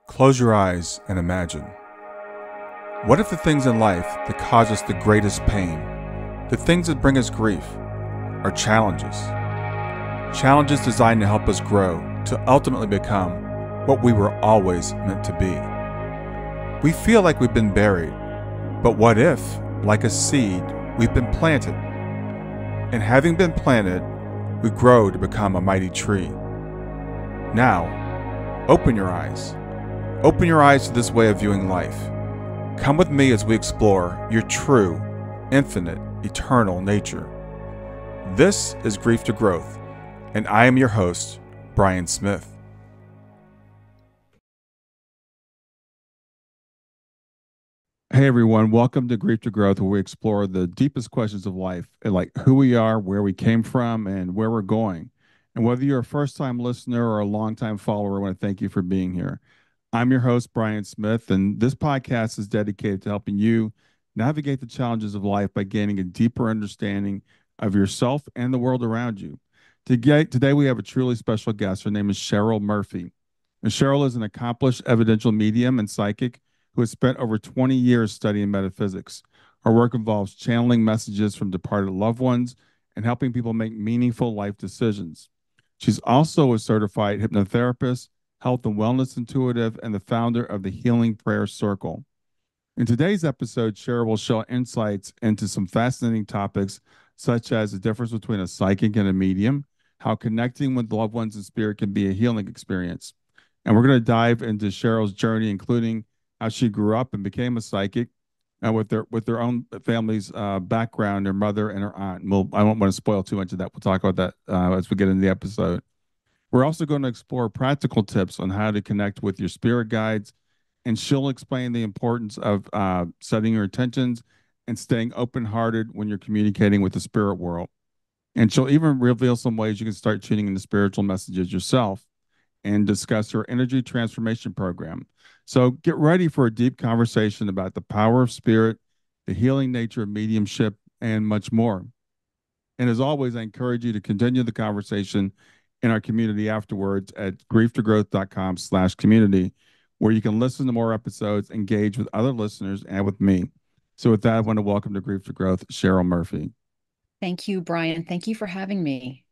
Close your eyes and imagine. What if the things in life that cause us the greatest pain, the things that bring us grief, are challenges? Challenges designed to help us grow, to ultimately become what we were always meant to be. We feel like we've been buried, but what if, like a seed, we've been planted? And having been planted, we grow to become a mighty tree. Now, open your eyes. Open your eyes to this way of viewing life. Come with me as we explore your true, infinite, eternal nature. This is Grief to Growth, and I am your host, Brian Smith. Hey everyone, welcome to Grief to Growth, where we explore the deepest questions of life, like who we are, where we came from, and where we're going. And whether you're a first-time listener or a long-time follower, I want to thank you for being here. I'm your host, Brian Smith, and this podcast is dedicated to helping you navigate the challenges of life by gaining a deeper understanding of yourself and the world around you. Today we have a truly special guest. Her name is Cheryl Murphy. And Cheryl is an accomplished evidential medium and psychic who has spent over 20 years studying metaphysics. Her work involves channeling messages from departed loved ones and helping people make meaningful life decisions. She's also a certified hypnotherapist, health and wellness intuitive, and the founder of the Healing Prayer Circle. In today's episode, Cheryl will share insights into some fascinating topics, such as the difference between a psychic and a medium, how connecting with loved ones in spirit can be a healing experience. And we're going to dive into Cheryl's journey, including how she grew up and became a psychic, with their own family's background, her mother and her aunt. I won't want to spoil too much of that. We'll talk about that as we get into the episode. We're also going to explore practical tips on how to connect with your spirit guides, and she'll explain the importance of setting your intentions and staying open-hearted when you're communicating with the spirit world. And she'll even reveal some ways you can start tuning into spiritual messages yourself and discuss her energy transformation program. So get ready for a deep conversation about the power of spirit, the healing nature of mediumship, and much more. And as always, I encourage you to continue the conversation in our community afterwards at grieftogrowth.com/community, where you can listen to more episodes, engage with other listeners, and with me. So with that, I want to welcome to Grief to Growth, Cheryl Murphy. Thank you, Brian. Thank you for having me.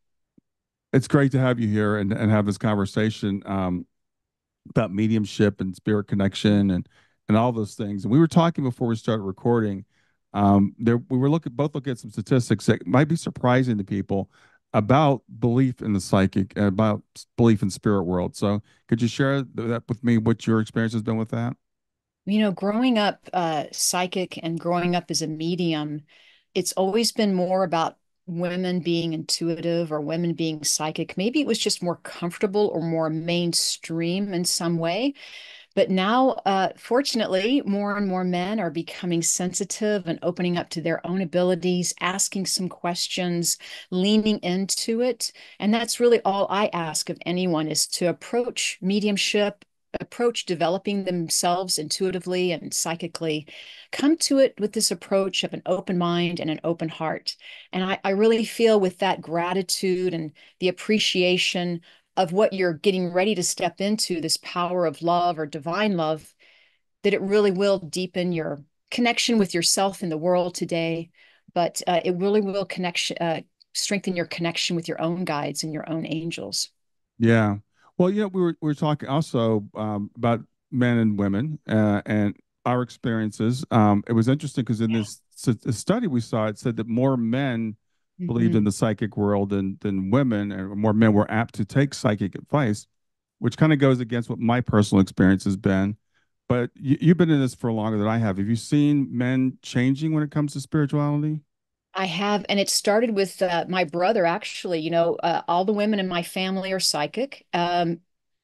It's great to have you here and have this conversation about mediumship and spirit connection and all those things. And we were talking before we started recording. We were both looking at some statistics that might be surprising to people about belief in the psychic, about belief in spirit world. So could you share that with me, what your experience has been with that? Growing up psychic and growing up as a medium, it's always been more about women being intuitive or women being psychic. Maybe it was just more comfortable or more mainstream in some way. But now, fortunately, more and more men are becoming sensitive and opening up to their own abilities, asking some questions, leaning into it. And that's really all I ask of anyone is to approach mediumship, approach developing themselves intuitively and psychically, come to it with this approach of an open mind and an open heart. And I really feel with that gratitude and the appreciation of what you're getting ready to step into, this power of love or divine love, that it really will deepen your connection with yourself in the world today, but it really will strengthen your connection with your own guides and your own angels. Yeah. Well, we were talking also about men and women and our experiences. It was interesting because in this study we saw, it said that more men believed in Mhm. the psychic world than women, and more men were apt to take psychic advice, which kind of goes against what my personal experience has been. But you've been in this for longer than I have. Have you seen men changing when it comes to spirituality? I have, and it started with my brother, actually. All the women in my family are psychic.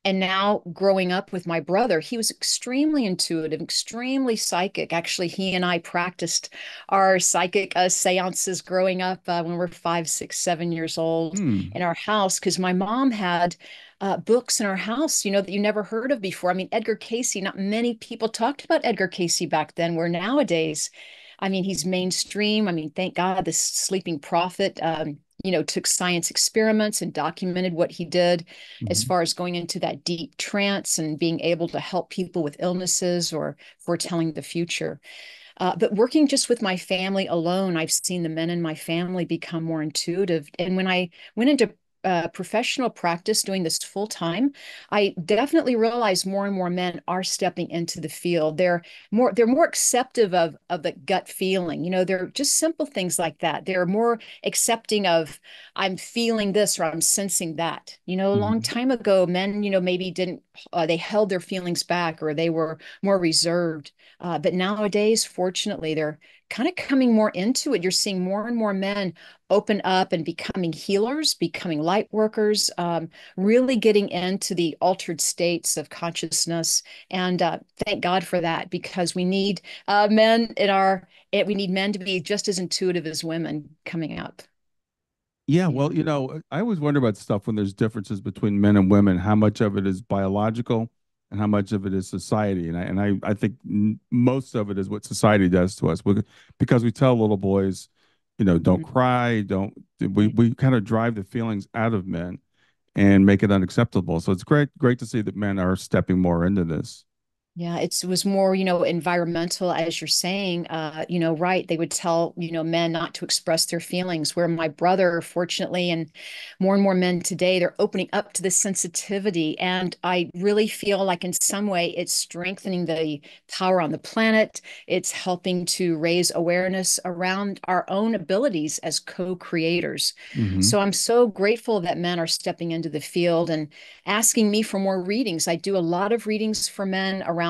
And now, growing up with my brother, he was extremely intuitive, extremely psychic. Actually, he and I practiced our psychic seances growing up when we were 5, 6, 7 years old Hmm. in our house, because my mom had books in our house, that you never heard of before. I mean, Edgar Cayce, not many people talked about Edgar Cayce back then, where nowadays, I mean, he's mainstream. I mean, thank God, the sleeping prophet. took science experiments and documented what he did as Hmm. far as going into that deep trance and being able to help people with illnesses or foretelling the future. But working just with my family alone, I've seen the men in my family become more intuitive. And when I went into professional practice doing this full time, I definitely realized more and more men are stepping into the field. They're more acceptive of the gut feeling. They're just simple things like that. They're more accepting of I'm feeling this or I'm sensing that. A long Hmm. time ago, men, maybe didn't they held their feelings back or they were more reserved. But nowadays, fortunately, they're kind of coming more into it. You're seeing more and more men open up and becoming healers, becoming light workers, really getting into the altered states of consciousness. And thank God for that, because we need men in we need men to be just as intuitive as women coming up. Yeah, Yeah. well, I always wonder about stuff when there's differences between men and women, how much of it is biological and how much of it is society. And I think most of it is what society does to us. Because we tell little boys, don't Mhm. cry, don't we Right. we kind of drive the feelings out of men and make it unacceptable. So it's great to see that men are stepping more into this. Yeah, it was more, environmental, as you're saying. Right. They would tell, men not to express their feelings. Where my brother, fortunately, and more men today, they're opening up to this sensitivity. And I really feel like in some way it's strengthening the power on the planet. It's helping to raise awareness around our own abilities as co-creators. Hmm. So I'm so grateful that men are stepping into the field and asking me for more readings. I do a lot of readings for men around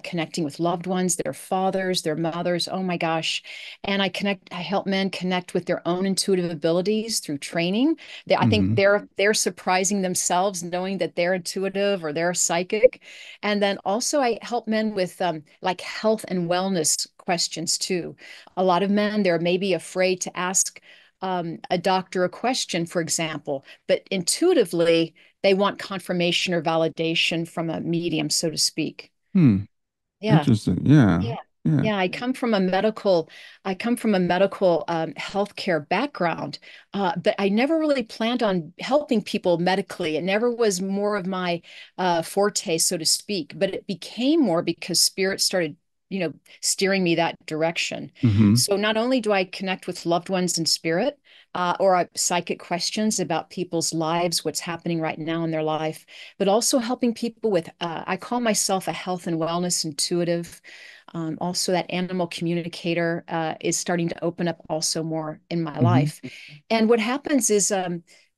connecting with loved ones, their fathers, their mothers. Oh my gosh. And I help men connect with their own intuitive abilities through training. I think Hmm. they're surprising themselves knowing that they're intuitive or they're psychic. And then also I help men with like health and wellness questions too. A lot of men, they're maybe afraid to ask a doctor a question, for example, but intuitively, they want confirmation or validation from a medium, so to speak. Hmm. Yeah. Interesting. Yeah. Yeah. Yeah. Yeah, I come from a medical healthcare background, but I never really planned on helping people medically. It never was more of my forte, so to speak. But it became more because spirit started, steering me that direction. Hmm. So not only do I connect with loved ones in spirit, or psychic questions about people's lives, what's happening right now in their life, but also helping people with, I call myself a health and wellness intuitive. Also, that animal communicator is starting to open up also more in my Hmm. life. And what happens is,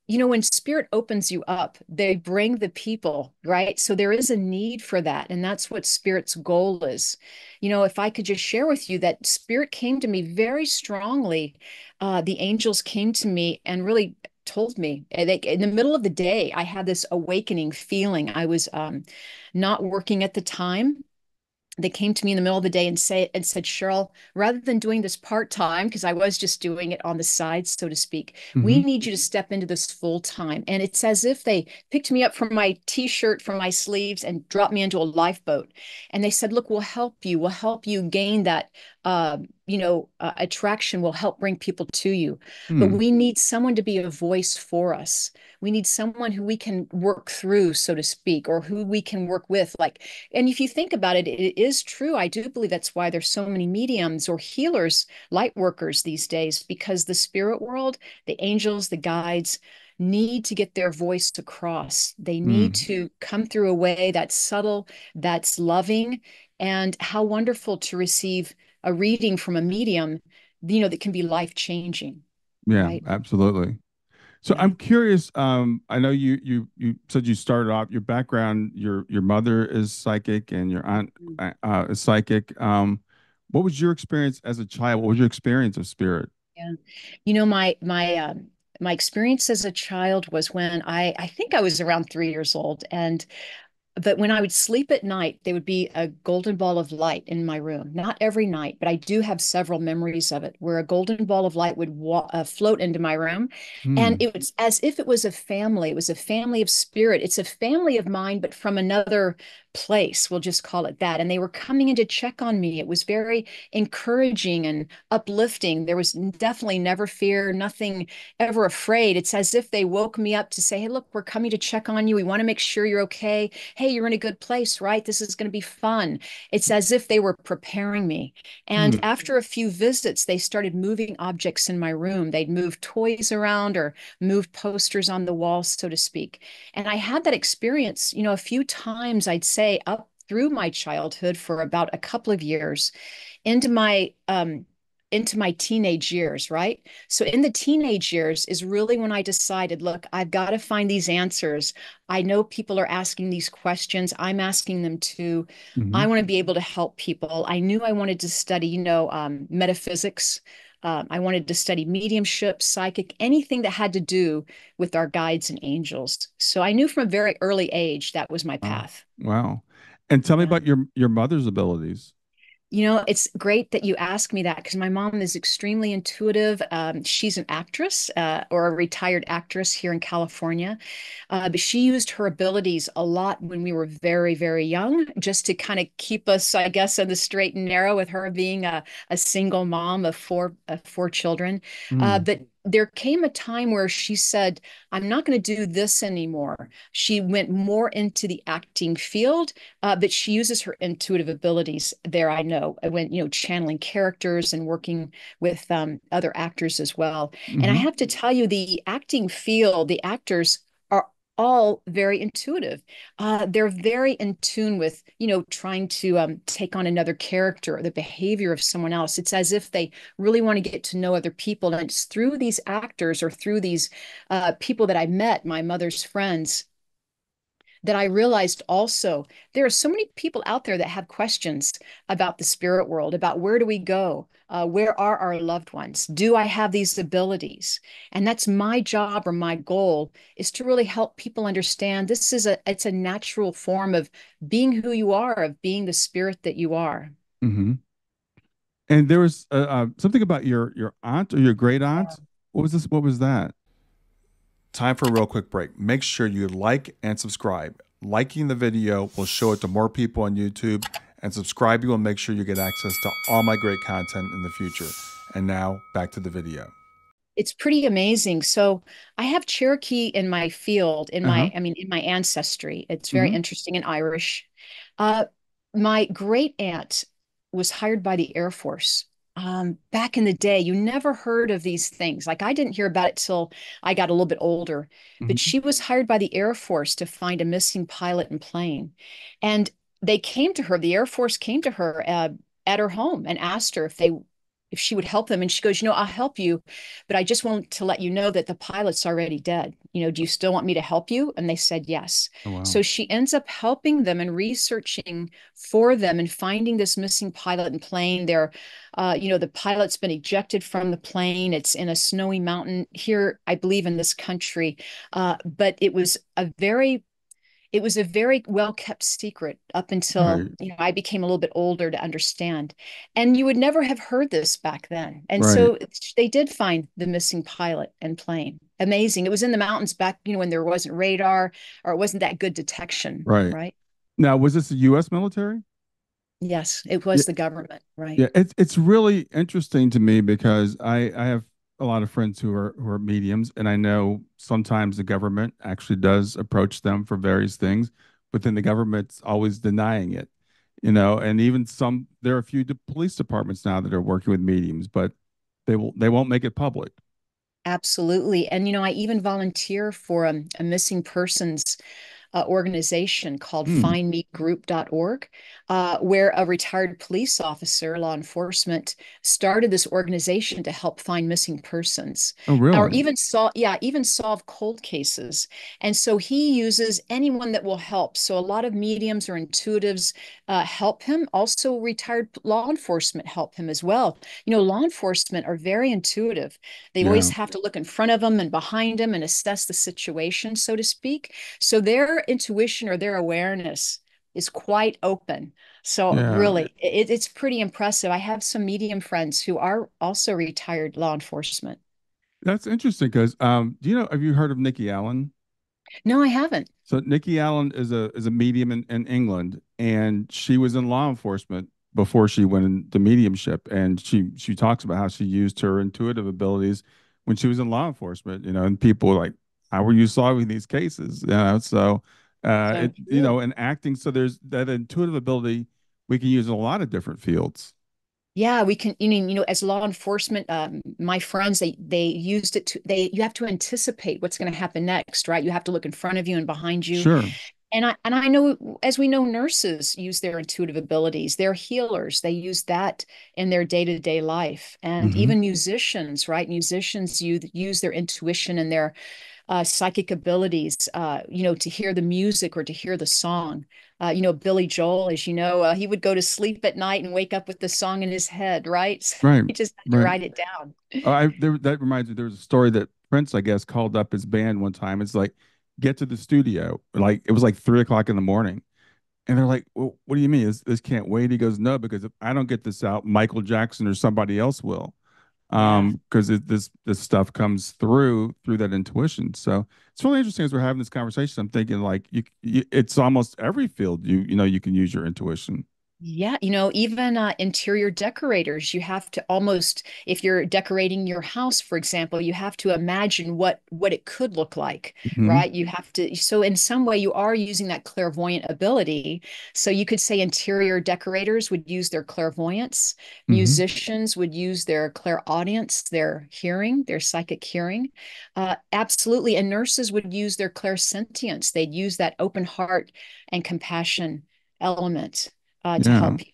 when spirit opens you up, they bring the people, right? So there is a need for that. And that's what spirit's goal is. If I could just share with you that spirit came to me very strongly, the angels came to me and really told me in the middle of the day, I had this awakening feeling. I was not working at the time. They came to me in the middle of the day and said, Cheryl, rather than doing this part-time, because I was just doing it on the side, so to speak, we Hmm. need you to step into this full time. And it's as if they picked me up from my t-shirt, from my sleeves, and dropped me into a lifeboat. And they said, look, we'll help you. We'll help you gain that attraction. Will help bring people to you. But Hmm. we need someone to be a voice for us. We need someone who we can work through, so to speak, or who we can work with. And if you think about it, it is true. I do believe that's why there's so many mediums or healers, light workers these days, because the spirit world, the angels, the guides need to get their voice across. They need Hmm. to come through a way that's subtle, that's loving, and how wonderful to receive a reading from a medium, that can be life changing, Yeah, right? absolutely. So Yeah. I'm curious. I know you said you started off your background. Your mother is psychic and your aunt is psychic. What was your experience as a child? What was your experience of spirit? Yeah. My experience as a child was when I think I was around 3 years old, and but when I would sleep at night, there would be a golden ball of light in my room. Not every night, but I do have several memories of it where a golden ball of light would float into my room. And Hmm. it was as if it was a family. It was a family of spirit. It's a family of mine, but from another. place. We'll just call it that. And they were coming in to check on me. It was very encouraging and uplifting. There was definitely never fear, nothing ever afraid. It's as if they woke me up to say, hey, look, we're coming to check on you. We want to make sure you're okay. Hey, you're in a good place, right? This is going to be fun. It's as if they were preparing me. And Hmm. after a few visits, they started moving objects in my room. They'd move toys around or move posters on the wall, so to speak. And I had that experience, a few times, I'd say, up through my childhood for about a couple of years into my teenage years, right? So in the teenage years is really when I decided, look, I've got to find these answers. I know people are asking these questions. I'm asking them too. Hmm. I want to be able to help people. I knew I wanted to study, metaphysics. I wanted to study mediumship, psychic, anything that had to do with our guides and angels. So I knew from a very early age that was my Wow. path. Wow. And tell me Yeah. about your mother's abilities. It's great that you ask me that because my mom is extremely intuitive. She's an actress or a retired actress here in California. But she used her abilities a lot when we were very, very young, just to kind of keep us, I guess, on the straight and narrow with her being a single mom of four children. Mm. But there came a time where she said, I'm not going to do this anymore. She went more into the acting field, but she uses her intuitive abilities there. I know when, channeling characters and working with other actors as well. And I Hmm. have to tell you, the acting field, the actors are all very intuitive. They're very in tune with, trying to take on another character or the behavior of someone else. It's as if they really want to get to know other people. And it's through these actors or through these people that I met, my mother's friends, that I realized also there are so many people out there that have questions about the spirit world, about where do we go? Where are our loved ones? Do I have these abilities? And that's my job or my goal is to really help people understand it's a natural form of being who you are, of being the spirit that you are. Hmm. And there was something about your aunt or your great aunt. What was this? What was that? Time for a real quick break. Make sure you like and subscribe. Liking the video will show it to more people on YouTube, and subscribing will make sure you get access to all my great content in the future. And now back to the video. It's pretty amazing. So I have Cherokee in my field, Uh huh. in my ancestry. It's very Hmm. interesting and Irish. Uh, my great aunt was hired by the Air Force. Back in the day, you never heard of these things. Like I didn't hear about it till I got a little bit older, but Hmm. she was hired by the Air Force to find a missing pilot and plane. And they came to her, the Air Force came to her at her home and asked her if she would help them. And she goes, I'll help you, but I just want to let you know that the pilot's already dead. Do you still want me to help you? And they said yes. Oh wow. So she ends up helping them and researching for them and finding this missing pilot and plane. The pilot's been ejected from the plane. It's in a snowy mountain here, I believe, in this country. But it was a very well kept secret up until Right. I became a little bit older to understand. And you would never have heard this back then. And Right. so they did find the missing pilot and plane. Amazing. It was in the mountains back, when there wasn't radar or it wasn't that good detection, Right. right? Now, was this the U.S. military? Yes, it Yeah. was the government, right? Yeah. It's really interesting to me because I have a lot of friends who are mediums, and I know sometimes the government actually does approach them for various things, but then the government's always denying it, and even there are a few police departments now that are working with mediums, but they won't make it public. Absolutely. And, I even volunteer for a missing persons organization called Hmm. findmegroup.org, where a retired police officer, law enforcement, started this organization to help find missing persons, Oh, or really? even solve cold cases. And so he uses anyone that will help. So a lot of mediums or intuitives help him. Also, retired law enforcement help him as well. Law enforcement are very intuitive. They always Yeah. have to look in front of them and behind them and assess the situation, so to speak. So their intuition or their awareness is quite open. So Yeah. really, it's pretty impressive. I have some medium friends who are also retired law enforcement. That's interesting because have you heard of Nikki Allen? No, I haven't. So Nikki Allen is a medium in England, and she was in law enforcement before she went into mediumship. And she talks about how she used her intuitive abilities when she was in law enforcement. And people were like, "How were you solving these cases?" So So it true. and acting. So there's that intuitive ability we can use in a lot of different fields. Yeah, we can, as law enforcement, my friends, they used it to, you have to anticipate what's going to happen next, right? You have to look in front of you and behind you. Sure. And I know, as we know, nurses use their intuitive abilities. They're healers. They use that in their day-to-day life. And Hmm. even musicians, right? Musicians use their intuition and their psychic abilities, to hear the music or to hear the song. Billy Joel, as you know, he would go to sleep at night and wake up with the song in his head, right? So Right. he just had to Right. write it down. That reminds me. There was a story that Prince, I guess, called up his band one time. It's like, get to the studio. Like it was like 3 o'clock in the morning, and they're like, "Well, what do you mean? This can't wait?" He goes, "No, because if I don't get this out, Michael Jackson or somebody else will." Yeah. Because this stuff comes through that intuition. So it's really interesting as we're having this conversation. I'm thinking like it's almost every field you can use your intuition. Yeah, even interior decorators, you have to almost, if you're decorating your house, for example, you have to imagine what it could look like, Hmm. right? You have to, so in some way, you are using that clairvoyant ability. So you could say interior decorators would use their clairvoyance, Hmm. musicians would use their clairaudience, their hearing, their psychic hearing. Absolutely. And nurses would use their clairsentience. They'd use that open heart and compassion element to Yeah. help you.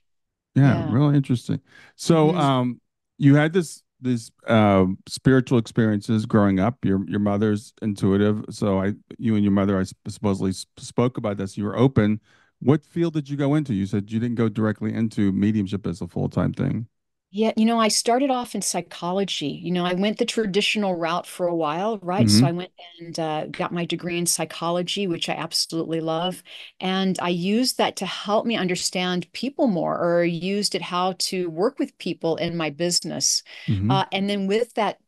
Yeah, Yeah. really interesting. So, Hmm. you had this spiritual experiences growing up. Your mother's intuitive, so you and your mother, supposedly spoke about this. You were open. What field did you go into? You said you didn't go directly into mediumship as a full-time thing. Yeah, I started off in psychology. I went the traditional route for a while, right? So Hmm. I went and got my degree in psychology, which I absolutely love. And I used that to help me understand people more, or used it how to work with people in my business. Hmm. And then with that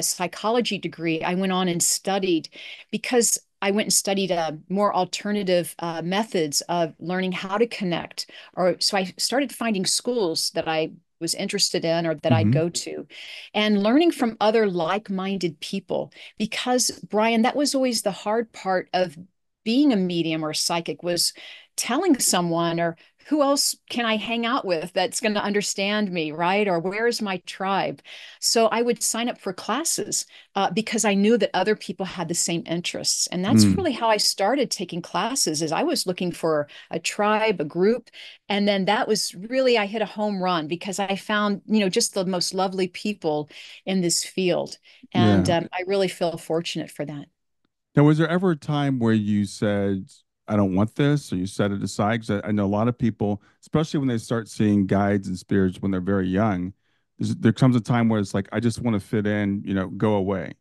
psychology degree, I went on and studied because I went and studied more alternative methods of learning how to connect. Or so I started finding schools that I was interested in or that I'd Hmm. go to, and learning from other like-minded people. Because, Brian, that was always the hard part of being a medium or a psychic, was telling someone, or who else can I hang out with that's going to understand me, right? Or where's my tribe? So I would sign up for classes because I knew that other people had the same interests. And that's Mm. really how I started taking classes, is I was looking for a tribe, a group. And then that was really, I hit a home run because I found, just the most lovely people in this field. And Yeah. I really feel fortunate for that. Now, was there ever a time where you said, I don't want this, or you set it aside? Because I know a lot of people, especially when they start seeing guides and spirits when they're very young, there comes a time where it's like, I just want to fit in, go away.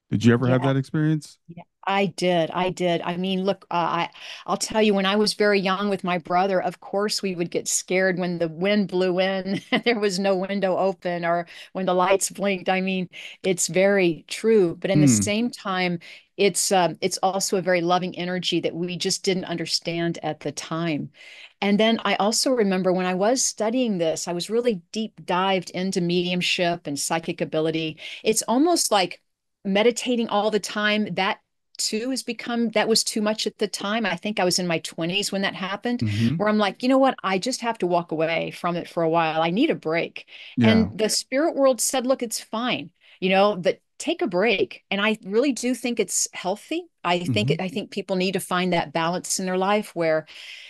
Did you ever have Yeah. that experience? Yeah, I did. I did. I mean, look, I'll tell you, when I was very young with my brother, of course we would get scared when the wind blew in and there was no window open, or when the lights blinked. I mean, it's very true. But in the Hmm. same time, it's also a very loving energy that we just didn't understand at the time. And then I also remember when I was studying this, I was really deep dived into mediumship and psychic ability. It's almost like meditating all the time. That too has become, that was too much at the time. I think I was in my 20s when that happened, Hmm. where I'm like, you know what? I just have to walk away from it for a while. I need a break. Yeah. And the spirit world said, look, it's fine, but take a break. And I really do think it's healthy. Hmm. I think people need to find that balance in their life where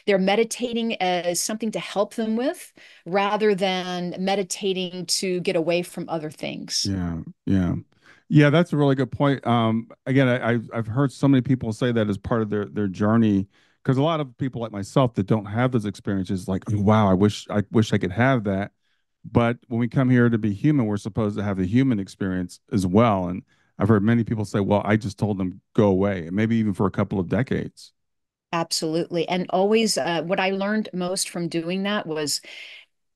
they're meditating as something to help them with, rather than meditating to get away from other things. Yeah. Yeah. Yeah, that's a really good point. Again, I've heard so many people say that as part of their journey, because a lot of people like myself that don't have those experiences, like, "Oh, wow, I wish I could have that." But when we come here to be human, we're supposed to have the human experience as well. And I've heard many people say, "Well, I just told them go away," and maybe even for a couple of decades. Absolutely. And always, what I learned most from doing that was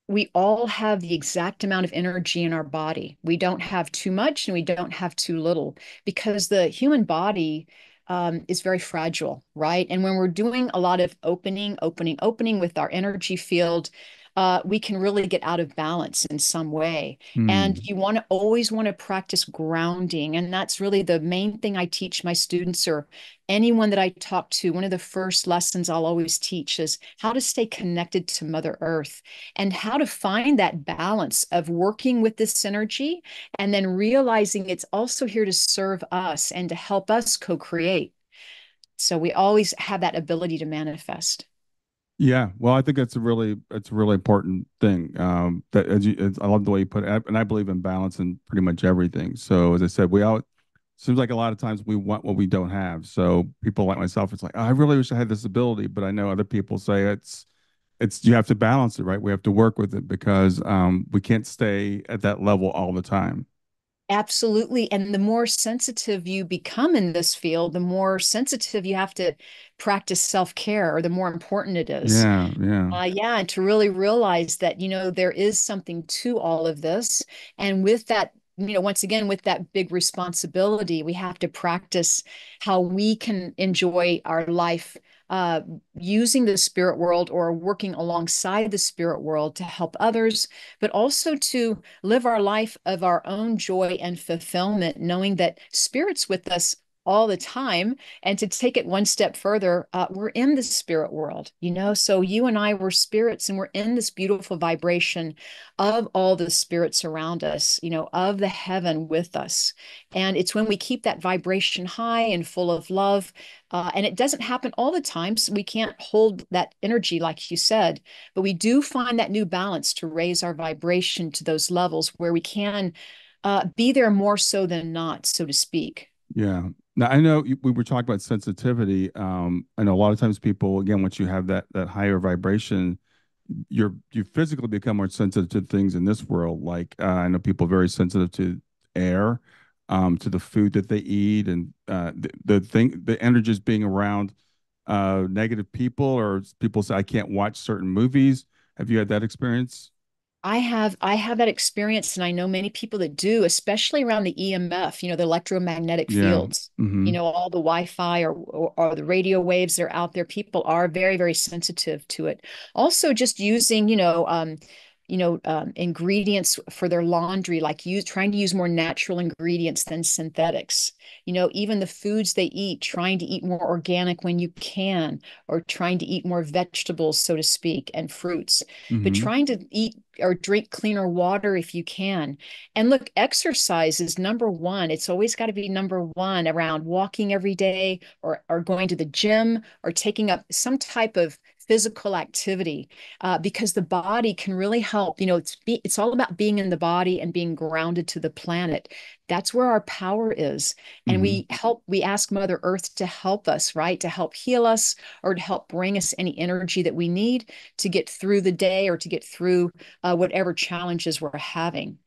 we all have the exact amount of energy in our body. We don't have too much and we don't have too little, because the human body is very fragile, right? And when we're doing a lot of opening with our energy field, we can really get out of balance in some way. And Hmm. you want to always want to practice grounding. And that's really the main thing I teach my students or anyone that I talk to. One of the first lessons I'll always teach is how to stay connected to Mother Earth and how to find that balance of working with this energy and then realizing it's also here to serve us and to help us co-create. So we always have that ability to manifest. Yeah, well, I think it's a really important thing. That I love the way you put it, and I believe in balance in pretty much everything. So as I said, we all seems like a lot of times we want what we don't have. So people like myself, it's like, oh, I really wish I had this ability, but I know other people say it's you have to balance it, right? We have to work with it because we can't stay at that level all the time. Absolutely. And the more sensitive you become in this field, the more sensitive you have to practice self-care, or the more important it is. Yeah, yeah, Yeah, and to really realize that, there is something to all of this. And with that, once again, with that big responsibility, we have to practice how we can enjoy our life uh, using the spirit world or working alongside the spirit world to help others, but also to live our life of our own joy and fulfillment, knowing that spirit's with us all the time. And to take it one step further, we're in the spirit world, so you and I were spirits and we're in this beautiful vibration of all the spirits around us, of the heaven with us. And it's when we keep that vibration high and full of love. And it doesn't happen all the time. So we can't hold that energy, like you said, but we do find that new balance to raise our vibration to those levels where we can be there more so than not, so to speak. yeah. Now I know we were talking about sensitivity. I know a lot of times people, again, once you have that higher vibration, you physically become more sensitive to things in this world. Like I know people are very sensitive to air, to the food that they eat, and the energies being around negative people, or people say I can't watch certain movies. Have you had that experience? I have that experience, and I know many people that do, especially around the EMF, the electromagnetic Yeah. fields. Mm-hmm. All the Wi-Fi or the radio waves that are out there. People are very, very sensitive to it. Also, just using, ingredients for their laundry, like trying to use more natural ingredients than synthetics. Even the foods they eat, trying to eat more organic when you can, or trying to eat more vegetables, so to speak, and fruits, but Mm-hmm. trying to eat or drink cleaner water if you can. And look, exercise is number one. It's always got to be number one around walking every day, or going to the gym, or taking up some type of physical activity, because the body can really help. It's all about being in the body and being grounded to the planet. That's where our power is. And Mm-hmm. we ask Mother Earth to help us, right? To help heal us, or to help bring us any energy that we need to get through the day, or to get through whatever challenges we're having.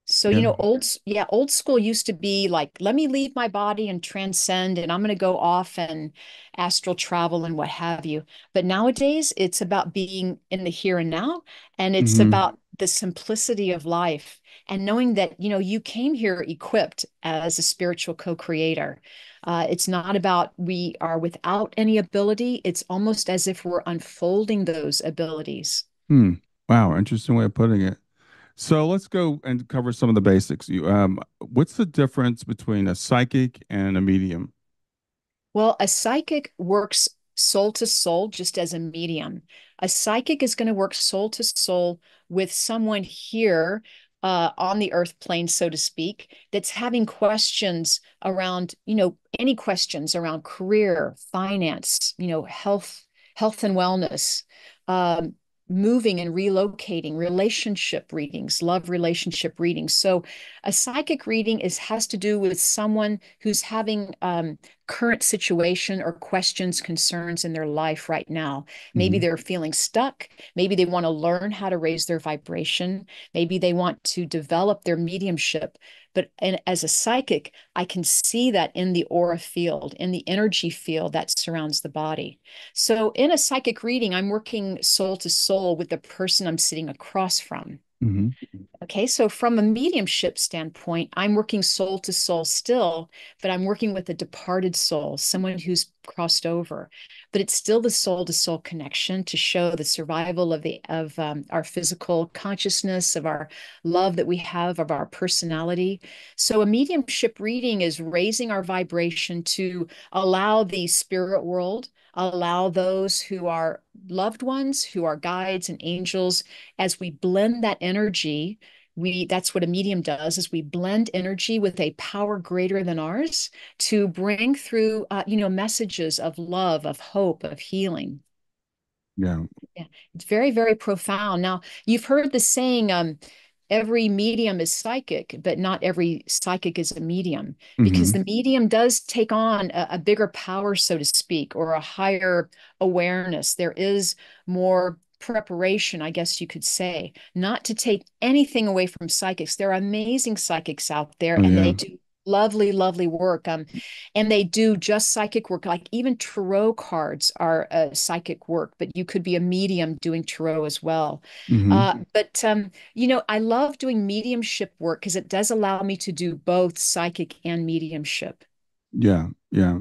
So, Yeah. old school used to be like, let me leave my body and transcend, and I'm going to go off and astral travel and what have you. But nowadays, it's about being in the here and now, and it's Mm-hmm. about the simplicity of life and knowing that, you came here equipped as a spiritual co-creator. It's not about we are without any ability. It's almost as if we're unfolding those abilities. Hmm. Wow, interesting way of putting it. So let's go and cover some of the basics. What's the difference between a psychic and a medium? Well, a psychic works soul to soul just as a medium. A psychic is going to work soul to soul with someone here on the earth plane, so to speak, that's having questions around, any questions around career, finance, health and wellness, um, moving and relocating, relationship readings, love relationship readings. So a psychic reading has to do with someone who's having current situation or questions, concerns in their life right now. Maybe Mm-hmm. they're feeling stuck. Maybe they want to learn how to raise their vibration. Maybe they want to develop their mediumship. As a psychic, I can see that in the aura field, in the energy field that surrounds the body. So in a psychic reading, I'm working soul to soul with the person I'm sitting across from. Hmm. Okay, so from a mediumship standpoint, I'm working soul to soul still, but I'm working with a departed soul, someone who's crossed over. But it's still the soul to soul connection to show the survival of the of our physical consciousness, of our love that we have, of our personality. So a mediumship reading is raising our vibration to allow the spirit world, allow those who are loved ones, who are guides and angels, as we blend that energy, we that's what a medium does, is we blend energy with a power greater than ours to bring through messages of love, of hope, of healing. Yeah. Yeah, it's very, very profound. Now, you've heard the saying, every medium is psychic, but not every psychic is a medium, because Hmm. the medium does take on a bigger power, so to speak, or a higher awareness. There is more preparation, I guess you could say, not to take anything away from psychics. There are amazing psychics out there, Oh, and they yeah. do lovely, lovely work. And they do just psychic work. Like even tarot cards are psychic work, but you could be a medium doing tarot as well. Hmm. But I love doing mediumship work because it does allow me to do both psychic and mediumship. Yeah. Yeah.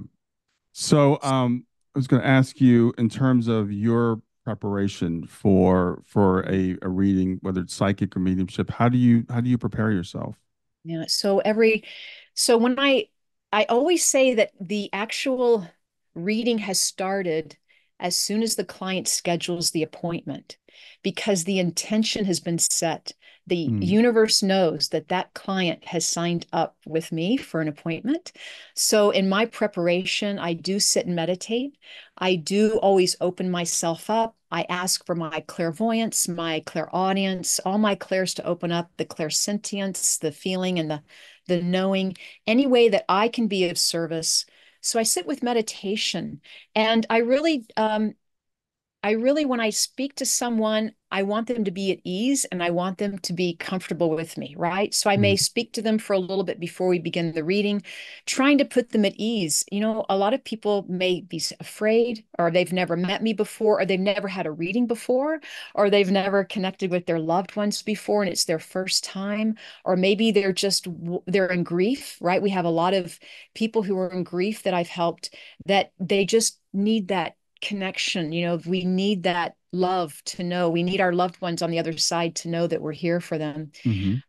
So, I was going to ask you in terms of your preparation for a reading, whether it's psychic or mediumship, how do you prepare yourself? Yeah. So when I always say that the actual reading has started as soon as the client schedules the appointment, because the intention has been set. The Mm. universe knows that that client has signed up with me for an appointment. So in my preparation, I do sit and meditate. I do always open myself up. I ask for my clairvoyance, my clairaudience, all my clairs to open up, the clairsentience, the feeling and the knowing, any way that I can be of service. So I sit with meditation, and I really, when I speak to someone, I want them to be at ease and I want them to be comfortable with me, right? So I may Mhm. speak to them for a little bit before we begin the reading, trying to put them at ease. A lot of people may be afraid, or they've never met me before, or they've never had a reading before, or they've never connected with their loved ones before and it's their first time, or maybe they're in grief, right? We have a lot of people who are in grief that I've helped, that they just need that connection. We need that love to know. We need our loved ones on the other side to know that we're here for them. Mhm.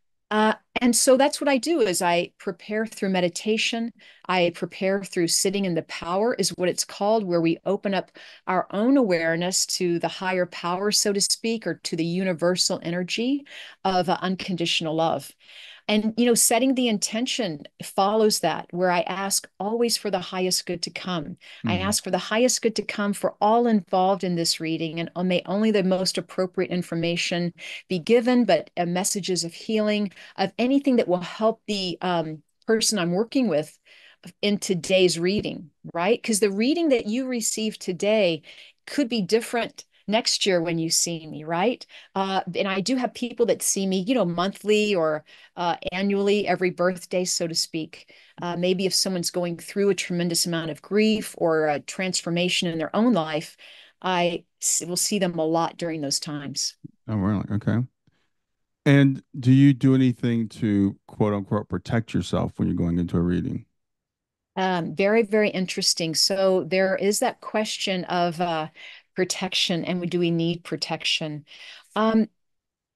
And so that's what I do is I prepare through meditation. I prepare through sitting in the power is what it's called, where we open up our own awareness to the higher power, so to speak, or to the universal energy of unconditional love. And, setting the intention follows that, where I ask always for the highest good to come. I Mhm. ask for the highest good to come for all involved in this reading, and may only the most appropriate information be given, but messages of healing, of anything that will help the person I'm working with in today's reading, right? Because the reading that you receive today could be different next year when you see me, right? And I do have people that see me, monthly or annually, every birthday, so to speak. Maybe if someone's going through a tremendous amount of grief or a transformation in their own life, will see them a lot during those times. Oh, really? Okay. And do you do anything to quote unquote protect yourself when you're going into a reading? Very, very interesting. So there is that question of protection, and do we need protection? Um,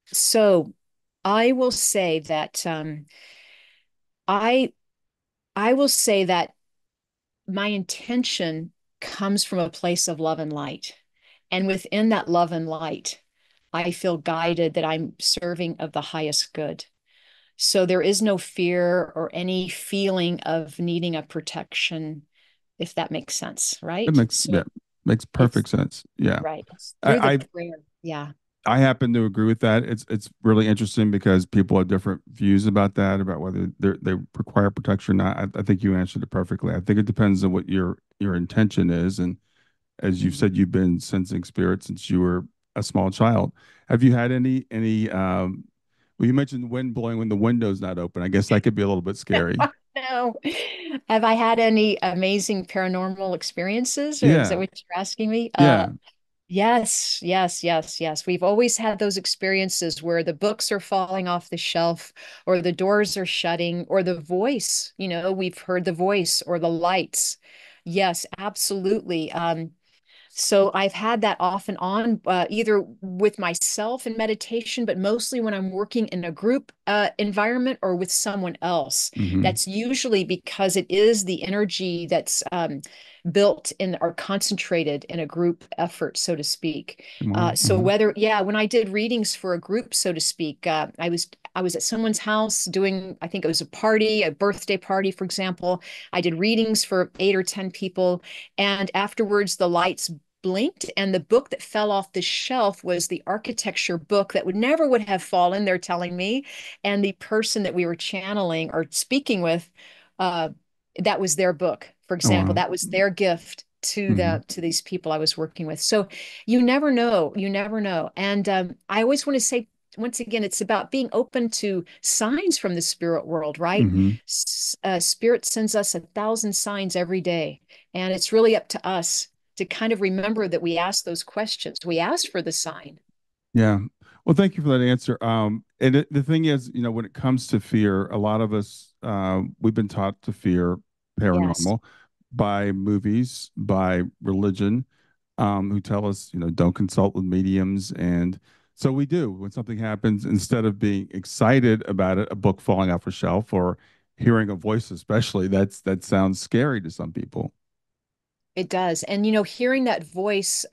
so I will say that I I will say that my intention comes from a place of love and light, and within that love and light, I feel guided that I'm serving of the highest good. So there is no fear or any feeling of needing a protection, if that makes sense, It right? makes, So yeah, makes it's perfect sense. Yeah. right. It's through the I, prayer. Yeah. I happen to agree with that. It's really interesting because people have different views about that, about whether they require protection or not. I think you answered it perfectly. I think it depends on what your intention is, and as you've Mhm. said, you've been sensing spirits since you were a small child. Have you had any? Well, you mentioned wind blowing when the window's not open. I guess that could be a little bit scary. No. Have I had any amazing paranormal experiences, or is that Yeah, what you're asking me? yeah. Yes, yes, yes, yes. We've always had those experiences where the books are falling off the shelf, or the doors are shutting, or the voice, we've heard the voice or the lights. Yes, absolutely. So I've had that off and on, either with myself in meditation, but mostly when I'm working in a group environment or with someone else. Hmm. That's usually because it is the energy that's built in or concentrated in a group effort, so to speak. Wow. So Hmm. whether, yeah, when I did readings for a group, so to speak, I was at someone's house doing, I think it was a party, a birthday party, for example. I did readings for 8 or 10 people. And afterwards, the lights blinked, and the book that fell off the shelf was the architecture book that would never would have fallen, they're telling me. And the person that we were channeling or speaking with, uh, that was their book, for Oh, example. wow. That was their gift to Hmm. these people I was working with. So you never know. You never know. And I always want to say, once again, it's about being open to signs from the spirit world, right? Hmm. Spirit sends us 1,000 signs every day, and it's really up to us to kind of remember that we ask those questions. We ask for the sign. Yeah. Well, thank you for that answer. And the thing is, when it comes to fear, a lot of us, we've been taught to fear Yes, paranormal by movies, by religion, who tell us, don't consult with mediums. And so we do. When something happens, instead of being excited about it, a book falling off a shelf or hearing a voice, especially, that sounds scary to some people. it does. And, hearing that voice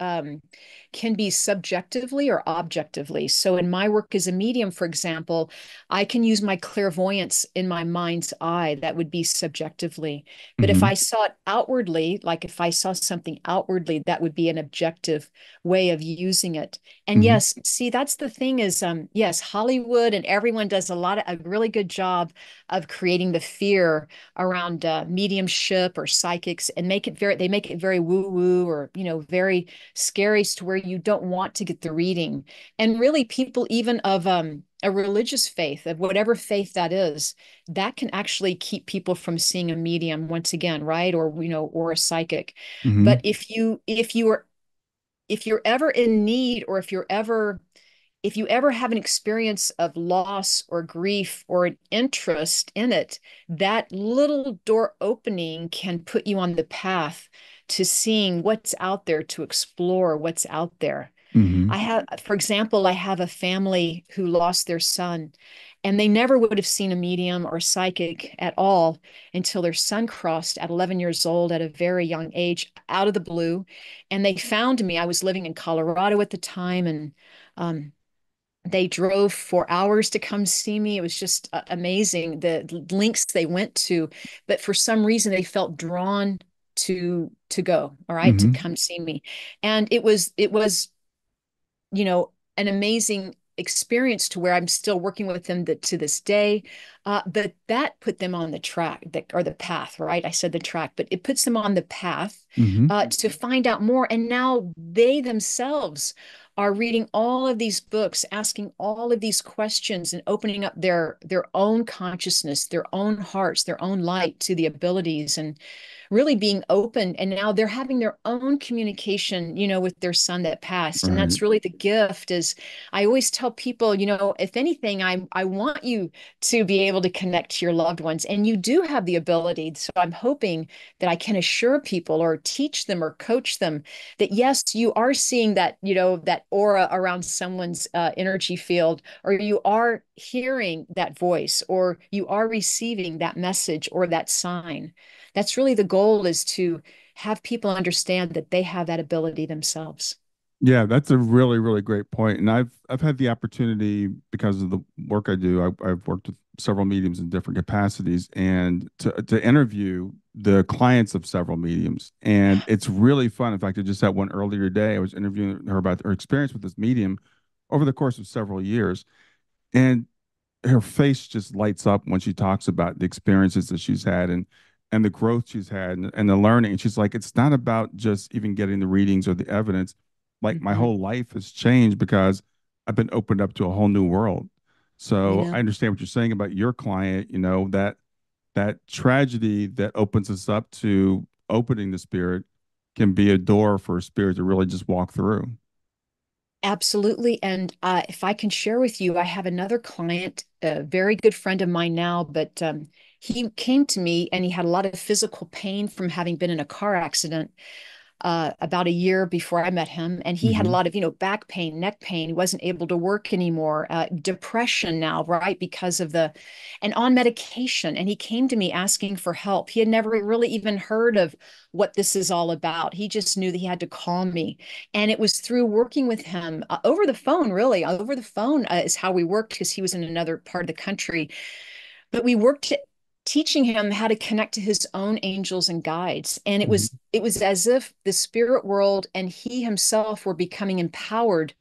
can be subjectively or objectively. So, in my work as a medium, for example, I can use my clairvoyance in my mind's eye. That would be subjectively. But if Hmm. I saw it outwardly, like if I saw something outwardly, that would be an objective way of using it. And Hmm. yes, see, that's the thing is, yes, Hollywood and everyone does a really good job of creating the fear around mediumship or psychics, and they make it very woo woo, or very scary, to where you don't want to get the reading. And really, people even of a religious faith, of whatever faith that is, that can actually keep people from seeing a medium once again, right? Or or a psychic. But Hmm. if you're ever in need, or if you ever have an experience of loss or grief or an interest in it, that little door opening can put you on the path to seeing what's out there, to explore what's out there. Hmm. For example, I have a family who lost their son, and they never would have seen a medium or psychic at all until their son crossed at 11 years old at a very young age, out of the blue. And they found me. I was living in Colorado at the time, and um, they drove for hours to come see me. It was just amazing the links they went to, but for some reason they felt drawn to go, all right, to Hmm. come see me. And it was an amazing experience, to where I'm still working with them to this day. But that put them on the track, or the path, right? I said the track, but it puts them on the path Hmm. to find out more. And now they themselves are reading all of these books, asking all of these questions, and opening up their own consciousness, their own hearts, their own light to the abilities, and really being open. And now they're having their own communication, with their son that passed. And Right. that's really the gift. Is I always tell people, if anything, I want you to be able to connect to your loved ones. And you do have the ability. So I'm hoping that I can assure people, or teach them, or coach them, that yes, you are seeing that, that aura around someone's energy field, or you are hearing that voice, or you are receiving that message or that sign. That's really the goal, is to have people understand that they have that ability themselves. Yeah, that's a really, really great point. And I've had the opportunity, because of the work I do. I've worked with several mediums in different capacities, and to interview the clients of several mediums. And it's really fun. In fact, I just had one earlier today. I was interviewing her about her experience with this medium over the course of several years. And her face just lights up when she talks about the experiences that she's had, and the growth she's had, and the learning. And she's like, it's not about just even getting the readings or the evidence. Like, my Mhm. whole life has changed because I've been opened up to a whole new world. I So know. I understand what you're saying about your client, that tragedy that opens us up to opening the spirit can be a door for a spirit to really just walk through. Absolutely. And if I can share with you, I have another client, a very good friend of mine now, but he came to me and he had a lot of physical pain from having been in a car accident about a year before I met him. And he had a Hmm. lot of, back pain, neck pain. He wasn't able to work anymore, depression now, right? Because of and on medication. And he came to me asking for help. He had never really even heard of what this is all about. He just knew that he had to call me. And it was through working with him over the phone, really. Over the phone is how we worked because he was in another part of the country. But we worked teaching him how to connect to his own angels and guides. And Hmm. it was as if the spirit world and he himself were becoming empowered,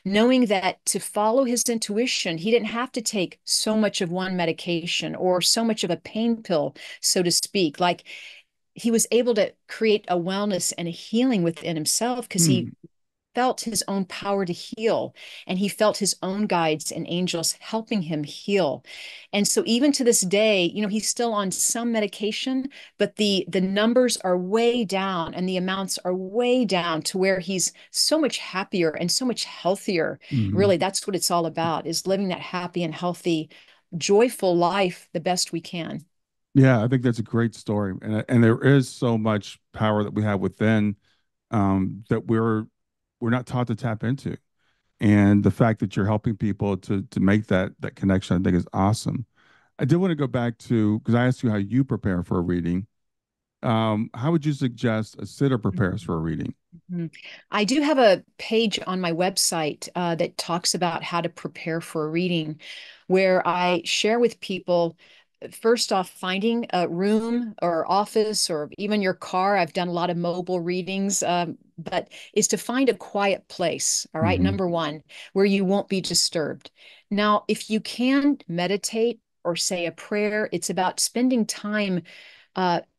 knowing that to follow his intuition, he didn't have to take so much of one medication or so much of a pain pill, so to speak. Like he was able to create a wellness and a healing within himself because he felt his own power to heal, and he felt his own guides and angels helping him heal. And so even to this day, he's still on some medication, but the numbers are way down and the amounts are way down to where he's so much happier and so much healthier. Hmm. Really, that's what it's all about, is living that happy and healthy, joyful life the best we can. Yeah, I think that's a great story, and there is so much power that we have within, that we're not taught to tap into, and the fact that you're helping people to make that connection, I think is awesome. I did want to go back to, because I asked you how you prepare for a reading. How would you suggest a sitter prepares for a reading? Mhm. I do have a page on my website that talks about how to prepare for a reading, where I share with people, first off, finding a room or office or even your car. I've done a lot of mobile readings, but is to find a quiet place. All right. Hmm. Number one, where you won't be disturbed. Now, if you can meditate or say a prayer, it's about spending time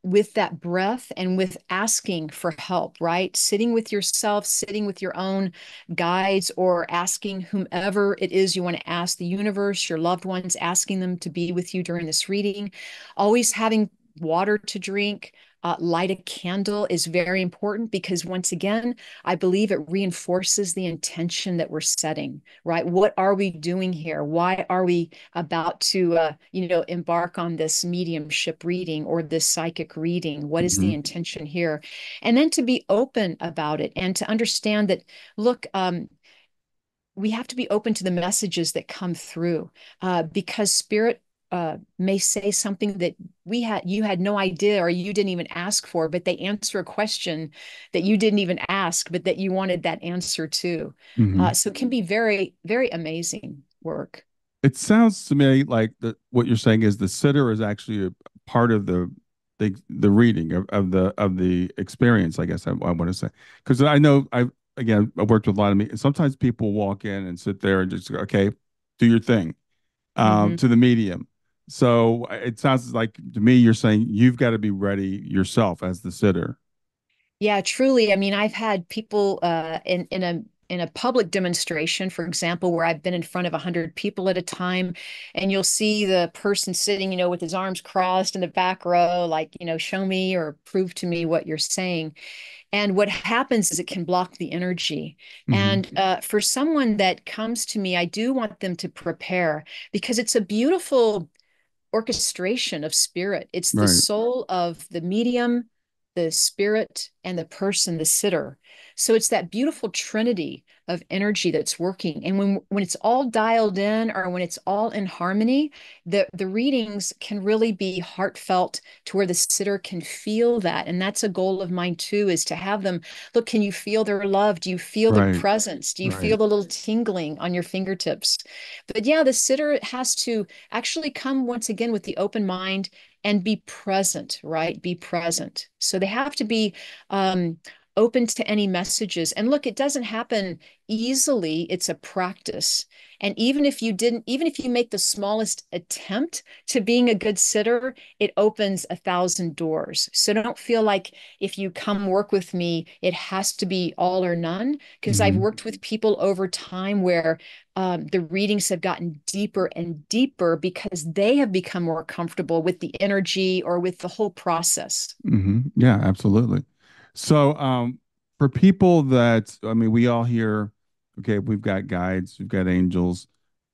with that breath and with asking for help, right? Sitting with yourself, sitting with your own guides, or asking whomever it is you want to ask, the universe, your loved ones, asking them to be with you during this reading. Always having water to drink. Light a candle is very important because, once again, I believe it reinforces the intention that we're setting, right? What are we doing here? Why are we about to, embark on this mediumship reading or this psychic reading? What is the Hmm. intention here? And then to be open about it and to understand that, look, we have to be open to the messages that come through because spirit may say something that you had no idea or you didn't even ask for, but they answer a question that you didn't even ask, but that you wanted that answer to. Hmm. So it can be very, very amazing work. It sounds to me like what you're saying is the sitter is actually a part of the reading of the experience. I guess I want to say, because I know I worked with a lot of me. Sometimes people walk in and sit there and just go, okay, do your thing, Mhm. to the medium. So it sounds like to me you're saying you've got to be ready yourself as the sitter. Yeah, truly. I mean, I've had people in a public demonstration, for example, where I've been in front of 100 people at a time, and you'll see the person sitting, with his arms crossed in the back row, like, show me or prove to me what you're saying. And what happens is it can block the energy. Hmm. And for someone that comes to me, I do want them to prepare because it's a beautiful orchestration of spirit. It's the Right. soul of the medium, the spirit, and the person, the sitter. So it's that beautiful trinity of energy that's working. And when it's all dialed in or when it's all in harmony, the readings can really be heartfelt to where the sitter can feel that. And that's a goal of mine too, is to have them look, can you feel their love? Do you feel their Right. presence? Do you Right. feel the little tingling on your fingertips? But yeah, the sitter has to actually come once again with the open mind and be present, right? Be present. So they have to be um, open to any messages. And look, it doesn't happen easily. It's a practice. And even if you make the smallest attempt to being a good sitter, it opens 1,000 doors. So don't feel like if you come work with me, it has to be all or none. Because I've Hmm. worked with people over time where the readings have gotten deeper and deeper because they have become more comfortable with the energy or with the whole process. Hmm. Yeah, absolutely. So, for people that, I mean, we all hear okay, we've got guides, we've got angels,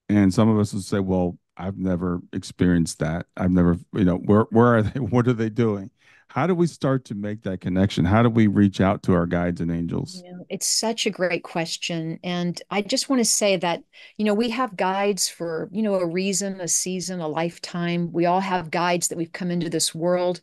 and some of us will say, well, I've never experienced that. I've never, where are they? What are they doing? How do we start to make that connection? How do we reach out to our guides and angels? It's such a great question. And I just want to say that, we have guides for, a reason, a season, a lifetime. We all have guides that we've come into this world.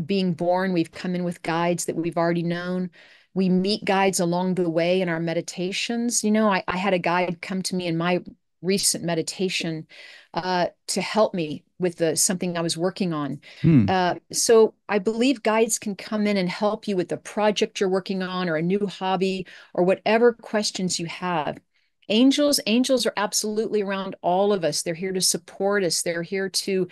Being born, we've come in with guides that we've already known. We meet guides along the way in our meditations. I had a guide come to me in my recent meditation to help me with something I was working on. Hmm. So I believe guides can come in and help you with the project you're working on or a new hobby or whatever questions you have. Angels are absolutely around all of us. They're here to support us. They're here to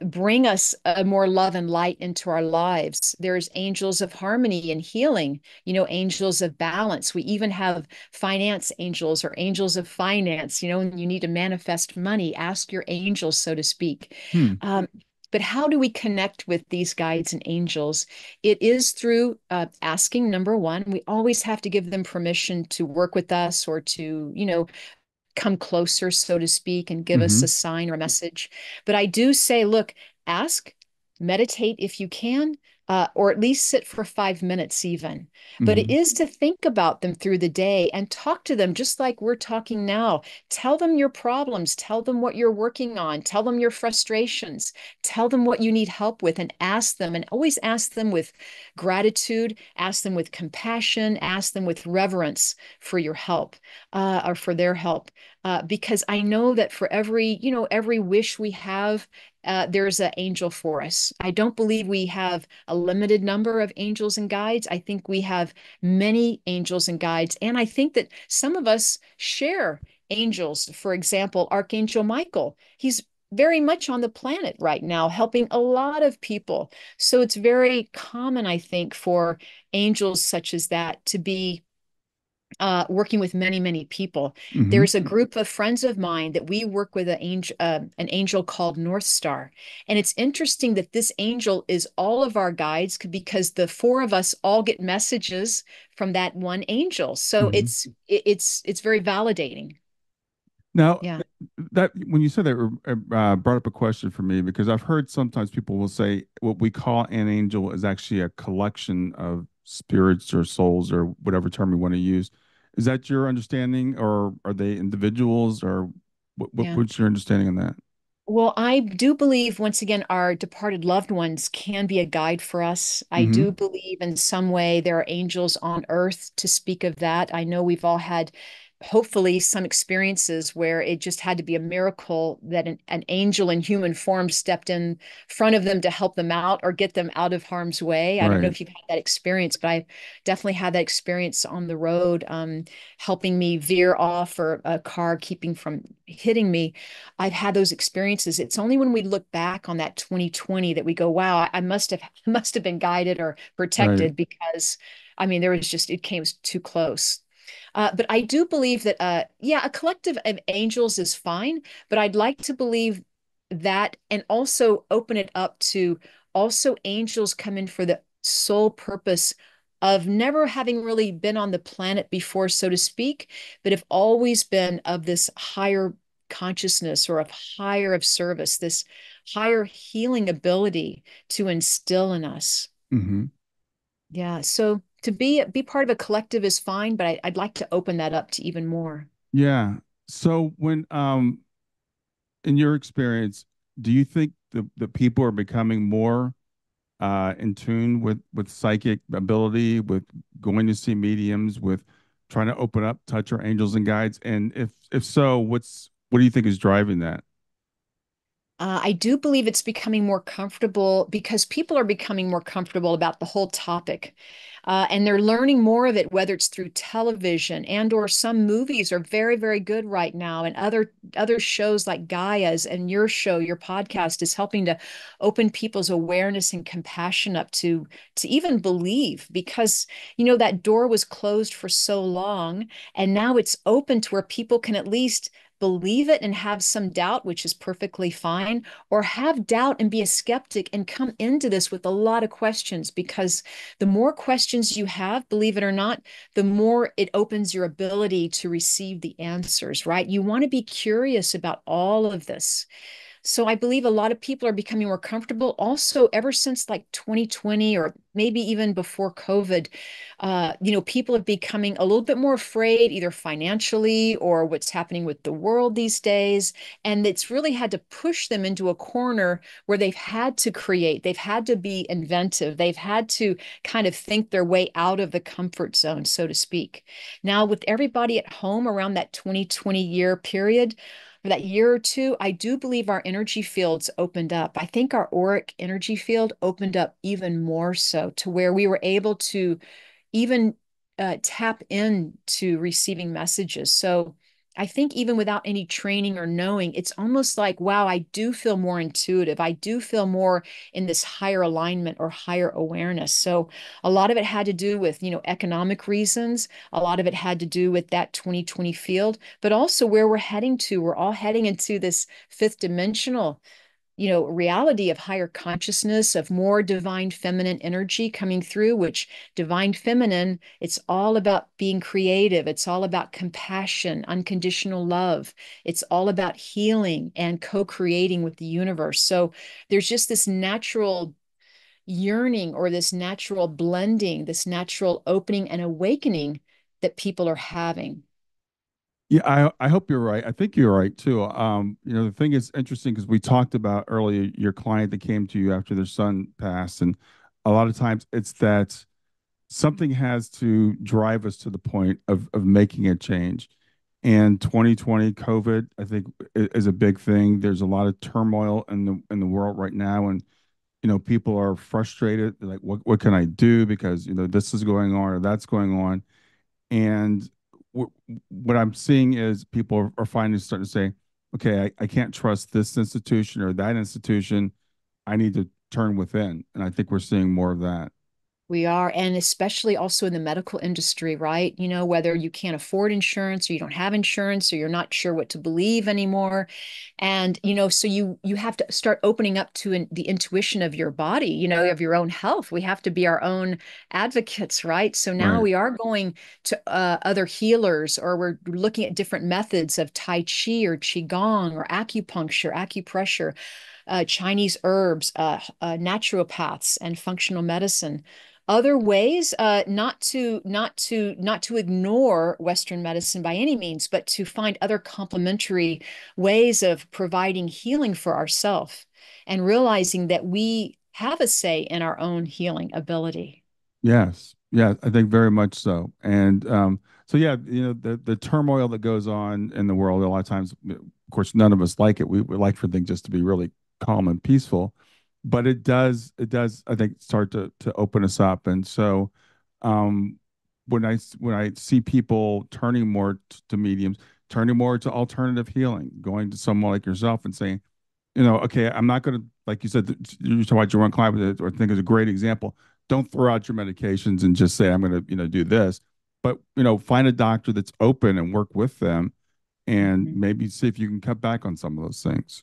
bring us more love and light into our lives. There's angels of harmony and healing, angels of balance. We even have finance angels or angels of finance, and you need to manifest money. Ask your angels, so to speak. Hmm. Um, but how do we connect with these guides and angels? It is through asking, number one. We always have to give them permission to work with us or to, come closer, so to speak, and give us Mm-hmm. a sign or a message. But I do say, look, ask, meditate if you can, or at least sit for 5 minutes even. But it Mm-hmm. is to think about them through the day and talk to them just like we're talking now. Tell them your problems, tell them what you're working on, tell them your frustrations, tell them what you need help with, and ask them. And always ask them with gratitude, ask them with compassion, ask them with reverence for your help or for their help because I know that for every wish we have, there's an angel for us. I don't believe we have a limited number of angels and guides. I think we have many angels and guides, and I think that some of us share angels. For example, Archangel Michael. He's very much on the planet right now, helping a lot of people. So it's very common, I think, for angels such as that to be working with many, many people. Mm-hmm. There's a group of friends of mine that we work with an angel called North Star. And it's interesting that this angel is all of our guides because the four of us all get messages from that one angel. So Mm-hmm. it's very validating. Now, Yeah. that when you said that, brought up a question for me because I've heard sometimes people will say what we call an angel is actually a collection of spirits or souls or whatever term we want to use. Is that your understanding, or are they individuals, or Yeah. what's your understanding on that? Well, I do believe, once again, our departed loved ones can be a guide for us. I do Mm-hmm. believe in some way there are angels on earth to speak of that. I know we've all had, hopefully, some experiences where it just had to be a miracle that an angel in human form stepped in front of them to help them out or get them out of harm's way. I don't know Right. if you've had that experience, but I definitely had that experience on the road, helping me veer off or a car keeping from hitting me. I've had those experiences. It's only when we look back on that 2020 that we go, wow, I must have must have been guided or Right. protected because I mean there was just it came too close. But I do believe that yeah, a collective of angels is fine, but I'd like to believe that and also open it up to also angels come in for the sole purpose of never having really been on the planet before, so to speak, but have always been of this higher consciousness or of higher of service, this higher healing ability to instill in us. Mm-hmm. Yeah. So to be part of a collective is fine, but I'd like to open that up to even more. Yeah. So when in your experience, do you think the people are becoming more in tune with psychic ability, with going to see mediums, with trying to open up, touch our angels and guides? And if so, what do you think is driving that? I do believe it's becoming more comfortable because people are becoming more comfortable about the whole topic. And they're learning more of it, whether it's through television and or some movies are very, very good right now. And other shows like Gaia's and your show, your podcast is helping to open people's awareness and compassion up to even believe because that door was closed for so long and now it's open to where people can at least believe it and have some doubt, which is perfectly fine, or have doubt and be a skeptic and come into this with a lot of questions, because the more questions you have, believe it or not, the more it opens your ability to receive the answers, right? You want to be curious about all of this. So I believe a lot of people are becoming more comfortable. Also, ever since like 2020 or maybe even before COVID, people are becoming a little bit more afraid, either financially or what's happening with the world these days. And it's really had to push them into a corner where they've had to create, they've had to be inventive, they've had to kind of think their way out of the comfort zone, so to speak. Now, with everybody at home around that 2020 year period, for that year or two, I do believe our energy fields opened up. I think our auric energy field opened up even more so, to where we were able to even tap into receiving messages. So I think even without any training or knowing, it's almost like, wow, I do feel more intuitive. I do feel more in this higher alignment or higher awareness. So a lot of it had to do with, economic reasons. A lot of it had to do with that 2020 field, but also where we're heading to. We're all heading into this fifth dimensional reality of higher consciousness, of more divine feminine energy coming through, which divine feminine, it's all about being creative. It's all about compassion, unconditional love. It's all about healing and co-creating with the universe. So there's just this natural yearning or this natural blending, this natural opening and awakening that people are having. Yeah, I hope you're right. I think you're right too. The thing is interesting because we talked about earlier your client that came to you after their son passed, and a lot of times it's that something has to drive us to the point of making a change. And 2020 COVID, I think, is a big thing. There's a lot of turmoil in the world right now, and people are frustrated. They're like, what can I do? Because this is going on or that's going on. And what I'm seeing is people are finally starting to say, okay, I can't trust this institution or that institution. I need to turn within. And I think we're seeing more of that. We are, and especially also in the medical industry, right? Whether you can't afford insurance or you don't have insurance or you're not sure what to believe anymore. And, so you have to start opening up to the intuition of your body, of your own health. We have to be our own advocates, right? So now Right. we are going to other healers, or we're looking at different methods of Tai Chi or Qigong or acupuncture, acupressure, Chinese herbs, naturopaths, and functional medicine. Other ways, not to ignore Western medicine by any means, but to find other complementary ways of providing healing for ourselves and realizing that we have a say in our own healing ability. Yes. Yeah, I think very much so. And so yeah, the turmoil that goes on in the world, a lot of times, of course, none of us like it. We like for things just to be really calm and peaceful, but it does, I think, start to open us up. And so um when I see people turning more to mediums, turning more to alternative healing, going to someone like yourself and saying, okay, I'm not going to, like you said, you talk about your one client, or I think is a great example. Don't throw out your medications and just say, I'm going to, do this. But, find a doctor that's open and work with them and Mhm. maybe see if you can cut back on some of those things.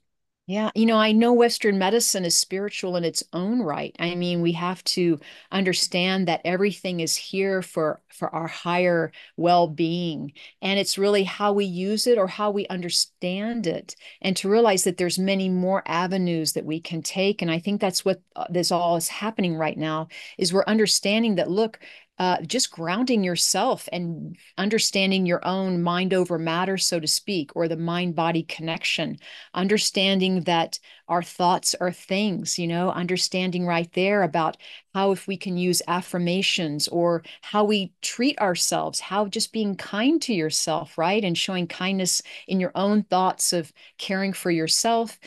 Yeah, I know Western medicine is spiritual in its own right. I mean, we have to understand that everything is here for our higher well-being, and it's really how we use it or how we understand it, and to realize that there's many more avenues that we can take. And I think that's what this all is happening right now, is we're understanding that, look, just grounding yourself and understanding your own mind over matter, so to speak, or the mind body connection, understanding that our thoughts are things, understanding right there about how, if we can use affirmations, or how we treat ourselves, how just being kind to yourself, right? And showing kindness in your own thoughts of caring for yourself,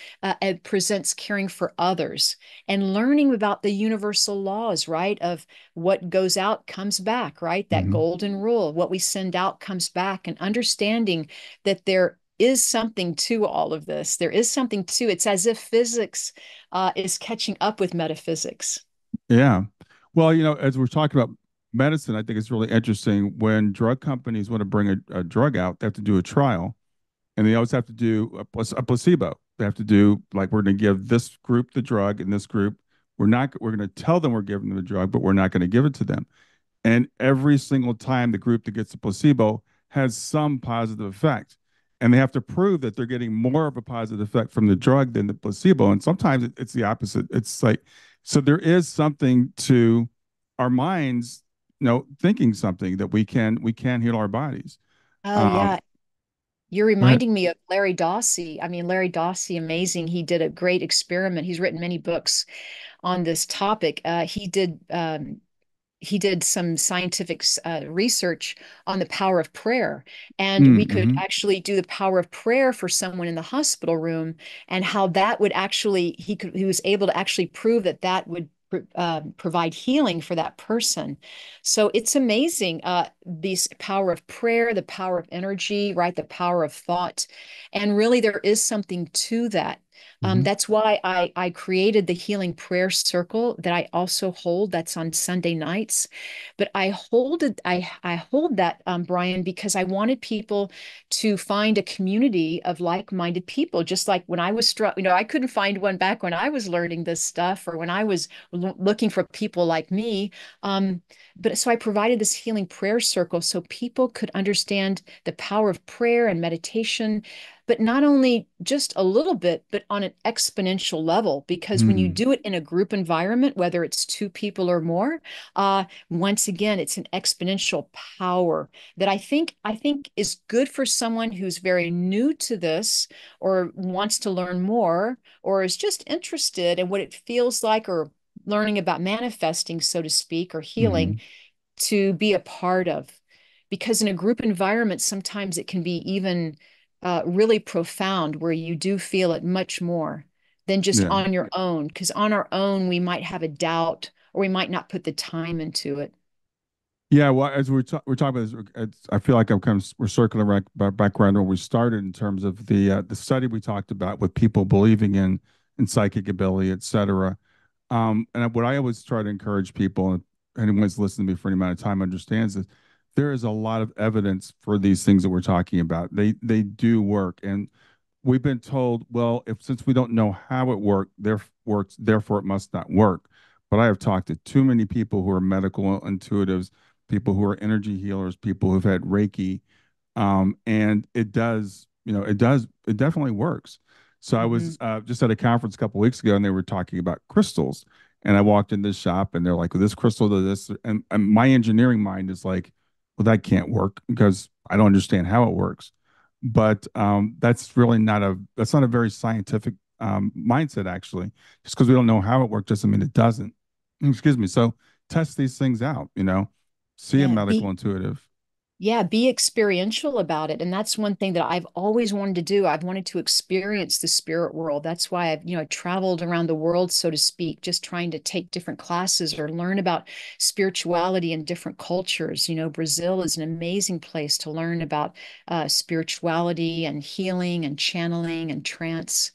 it presents caring for others, and learning about the universal laws, right? Of what goes out comes back, right? That Mhm. golden rule, what we send out comes back, and understanding that there is something to all of this. There is something to it's as if physics is catching up with metaphysics. Yeah. Well, as we're talking about medicine, I think it's really interesting when drug companies want to bring a drug out, they have to do a trial. And they always have to do a placebo. They have to do like we're going to give this group the drug, and this group we're going to tell them we're giving them the drug, but we're not going to give it to them. And every single time the group that gets the placebo has some positive effect. And they have to prove that they're getting more of a positive effect from the drug than the placebo. And sometimes it's the opposite. It's like, so there is something to our minds, thinking something that we can heal our bodies. Oh, Um, yeah. You're Go ahead. reminding me of Larry Dossey. I mean, Larry Dossey, amazing. He did a great experiment. He's written many books on this topic. He did some scientific research on the power of prayer. And we could Mm-hmm. actually do the power of prayer for someone in the hospital room and how that would actually, he was able to actually prove that that would provide healing for that person. So it's amazing. This power of prayer, the power of energy, right? The power of thought. And really, there is something to that. Mm-hmm. That's why I created the healing prayer circle that I also hold. That's on Sunday nights, but I hold that, Brian, because I wanted people to find a community of like-minded people. Just like when I was struck, I couldn't find one back when I was learning this stuff or when I was looking for people like me. Um, but so I provided this healing prayer circle so people could understand the power of prayer and meditation, but not only just a little bit, but on an exponential level. Because when you Mm-hmm. do it in a group environment, whether it's two people or more, once again, it's an exponential power that I think is good for someone who's very new to this or wants to learn more or is just interested in what it feels like or learning about manifesting, so to speak, or healing Mm-hmm. to be a part of. Because in a group environment, sometimes it can be even really profound where you do feel it much more than just Yeah. on your own. Because on our own, we might have a doubt or we might not put the time into it. Yeah, well, as we're talking about this, I feel like we're circling back around where we started in terms of the study we talked about with people believing in psychic ability, et cetera. And what I always try to encourage people, and anyone who's listened to me for any amount of time understands this, there is a lot of evidence for these things that we're talking about. They do work, and we've been told, well, if since we don't know how it works, therefore it must not work. But I have talked to too many people who are medical intuitives, people who are energy healers, people who've had Reiki, and it definitely works. So I Hmm. was just at a conference a couple weeks ago, and they were talking about crystals. And I walked in this shop, and they're like, well, "This crystal does this," and my engineering mind is like, "Well, that can't work because I don't understand how it works." But that's not a very scientific mindset actually. Just because we don't know how it works doesn't mean it doesn't. Excuse me. So test these things out. See a Yeah, medical intuitive. be experiential about it. And that's one thing that I've always wanted to do. I've wanted to experience the spirit world. That's why I've traveled around the world, so to speak, just trying to take different classes or learn about spirituality in different cultures. Brazil is an amazing place to learn about spirituality and healing and channeling and trance.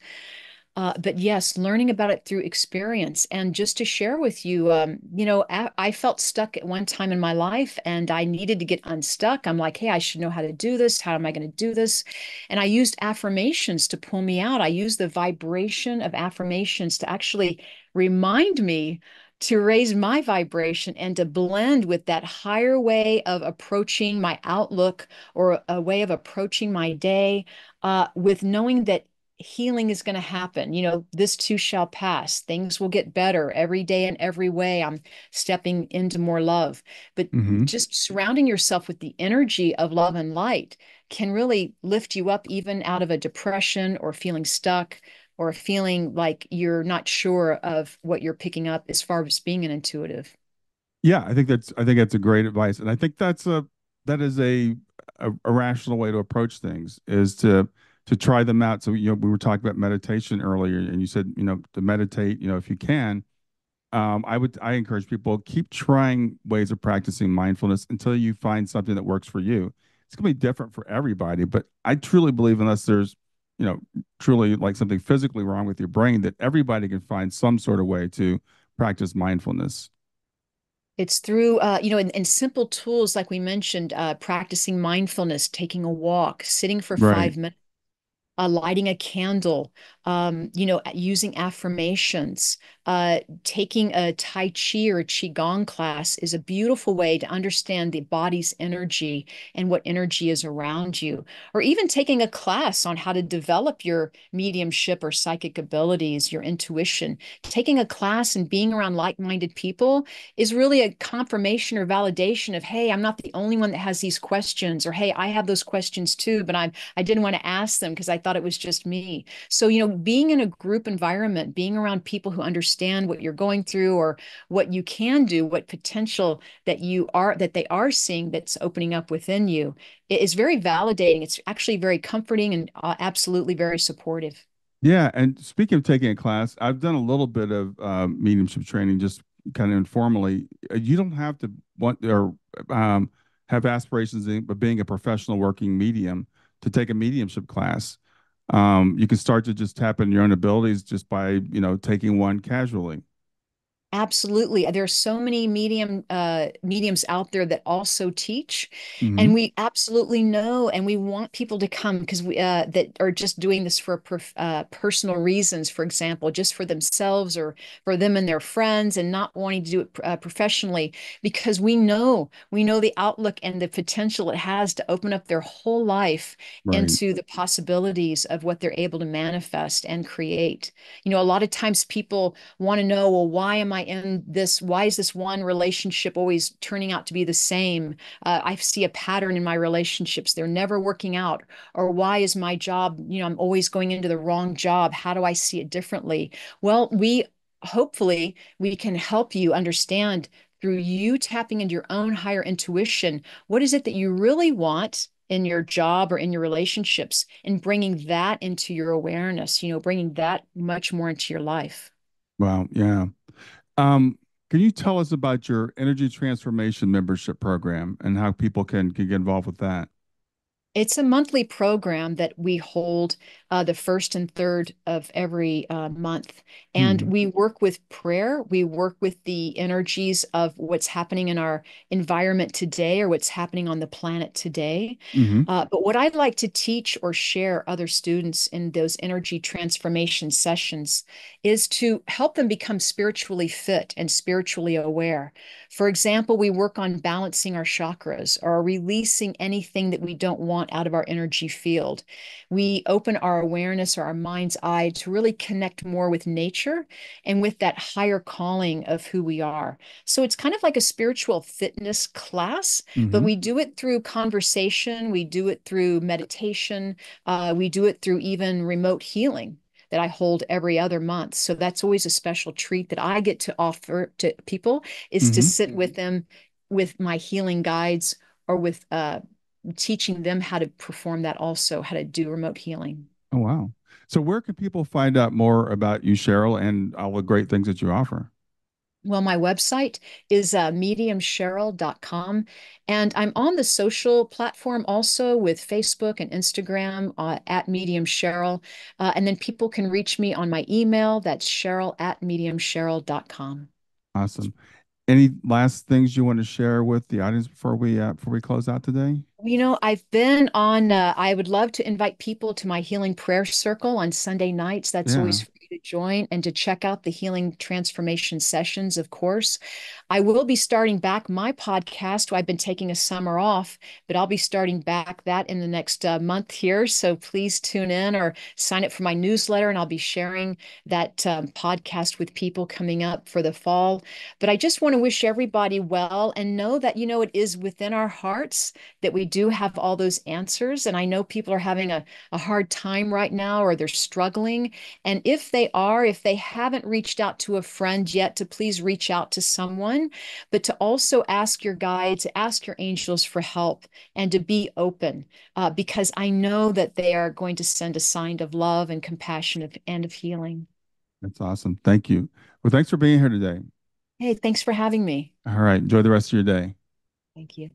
But yes, learning about it through experience. And just to share with you, I felt stuck at one time in my life and I needed to get unstuck. I'm like, hey, I should know how to do this. How am I going to do this? And I used affirmations to pull me out. I used the vibration of affirmations to actually remind me to raise my vibration and to blend with that higher way of approaching my outlook or a way of approaching my day, with knowing that healing is going to happen. This too shall pass. Things will get better every day in every way. I'm stepping into more love. But Hmm. just surrounding yourself with the energy of love and light can really lift you up even out of a depression or feeling stuck or feeling like you're not sure of what you're picking up as far as being an intuitive. Yeah, I think that's a great advice, and I think that is a rational way to approach things is to try them out. So we were talking about meditation earlier, and you said to meditate if you can. I encourage people keep trying ways of practicing mindfulness until you find something that works for you. It's gonna be different for everybody, but I truly believe unless there's you know truly like something physically wrong with your brain, that everybody can find some sort of way to practice mindfulness. It's through, in simple tools like we mentioned, practicing mindfulness, taking a walk, sitting for Right. 5 minutes. lighting a candle, using affirmations, taking a Tai Chi or a Qigong class is a beautiful way to understand the body's energy and what energy is around you. Or even taking a class on how to develop your mediumship or psychic abilities, your intuition. Taking a class and being around like-minded people is really a confirmation or validation of, hey, I'm not the only one that has these questions, or hey, I have those questions too, but I didn't want to ask them because I thought it was just me. So, being in a group environment, being around people who understand what you're going through or what you can do, what potential that they are seeing that's opening up within you, it is very validating. It's actually very comforting and absolutely very supportive. Yeah, and speaking of taking a class, I've done a little bit of mediumship training, just kind of informally. You don't have to want or um, have aspirations of being a professional working medium to take a mediumship class. You can start to just tap into your own abilities just by, taking one casually. Absolutely. There are so many mediums out there that also teach, and Hmm. we absolutely know, and we want people to come because we that are just doing this for personal reasons, for example, just for themselves or for them and their friends, and not wanting to do it professionally, because we know the outlook and the potential it has to open up their whole life Right. into the possibilities of what they're able to manifest and create. A lot of times people want to know, well, why am I in this? Why is this one relationship always turning out to be the same? I see a pattern in my relationships. They're never working out. Or why is my job, I'm always going into the wrong job. How do I see it differently? Well, hopefully we can help you understand through you tapping into your own higher intuition. What is it that you really want in your job or in your relationships, and bringing that into your awareness, bringing that much more into your life? Wow. Yeah. Um, can you tell us about your energy transformation membership program and how people can get involved with that? It's a monthly program that we hold the first and third of every month. And Hmm. we work with prayer. We work with the energies of what's happening in our environment today or what's happening on the planet today. Hmm. But what I'd like to teach or share other students in those energy transformation sessions is to help them become spiritually fit and spiritually aware. For example, we work on balancing our chakras or releasing anything that we don't want out of our energy field. We open our awareness or our mind's eye to really connect more with nature and with that higher calling of who we are. So it's kind of like a spiritual fitness class, but Hmm. we do it through conversation, we do it through meditation, we do it through even remote healing that I hold every other month. So that's always a special treat that I get to offer to people, is to Hmm. sit with them with my healing guides or with teaching them how to perform that also, how to do remote healing. Oh, wow. So where can people find out more about you, Cheryl, and all the great things that you offer? Well, my website is mediumcheryl.com. And I'm on the social platform also with Facebook and Instagram at Medium Cheryl. And then people can reach me on my email. That's Cheryl at mediumcheryl.com. Awesome. Any last things you want to share with the audience before we close out today? I've been on, I would love to invite people to my healing prayer circle on Sunday nights. That's Yeah. always free to join and to check out the healing transformation sessions, of course. I will be starting back my podcast. I've been taking a summer off, but I'll be starting back that in the next month here. So please tune in or sign up for my newsletter, and I'll be sharing that podcast with people coming up for the fall. But I just want to wish everybody well and know that, it is within our hearts that we do have all those answers. And I know people are having a hard time right now or they're struggling. And if they haven't reached out to a friend yet, to please reach out to someone, but to also ask your guides, ask your angels for help, and to be open, because I know that they are going to send a sign of love and compassion and of healing. That's awesome. Thank you. Well, thanks for being here today. Hey, thanks for having me. All right. Enjoy the rest of your day. Thank you.